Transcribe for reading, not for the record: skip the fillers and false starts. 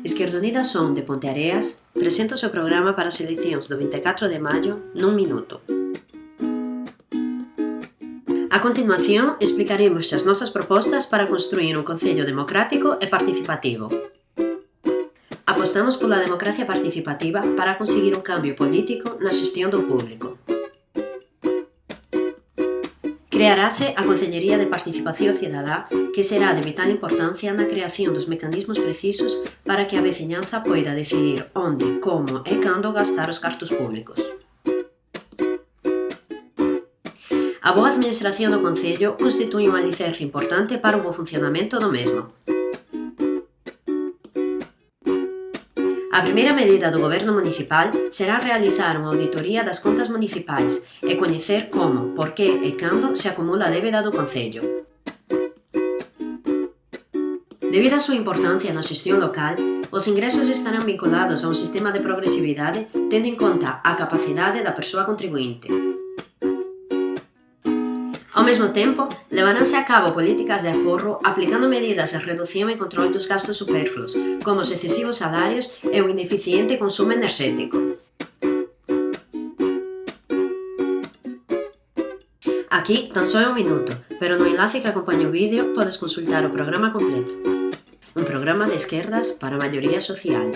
Izquierda Unida son de Ponteareas, presenta o seu programa para as eleccións do 24 de maio nun minuto. A continuación, explicaremos as nosas propostas para construir un concello democrático e participativo. Apostamos pola democracia participativa para conseguir un cambio político na xestión do público. Crearase a Concellería de Participación Cidadá, que será de vital importancia na creación dos mecanismos precisos para que a veciñanza poida decidir onde, como e cando gastar os cartos públicos. A boa administración do Concello constitúe un alicerce importante para o bo funcionamento do mesmo. A primeira medida do Goberno municipal será realizar unha auditoría das contas municipais e coñecer como, por que e cando se acumula a débeda do Concello. Debido á súa importancia na xestión local, os ingresos estarán vinculados a un sistema de progresividade tendo en conta a capacidade da persoa contribuinte. Ao mesmo tempo, levaránse a cabo políticas de aforro aplicando medidas de redución e control dos gastos superfluos, como os excesivos salarios e o ineficiente consumo enerxético. Aquí tan só é un minuto, pero no enlace que acompaña o vídeo podes consultar o programa completo. Un programa de esquerdas para a maioría social.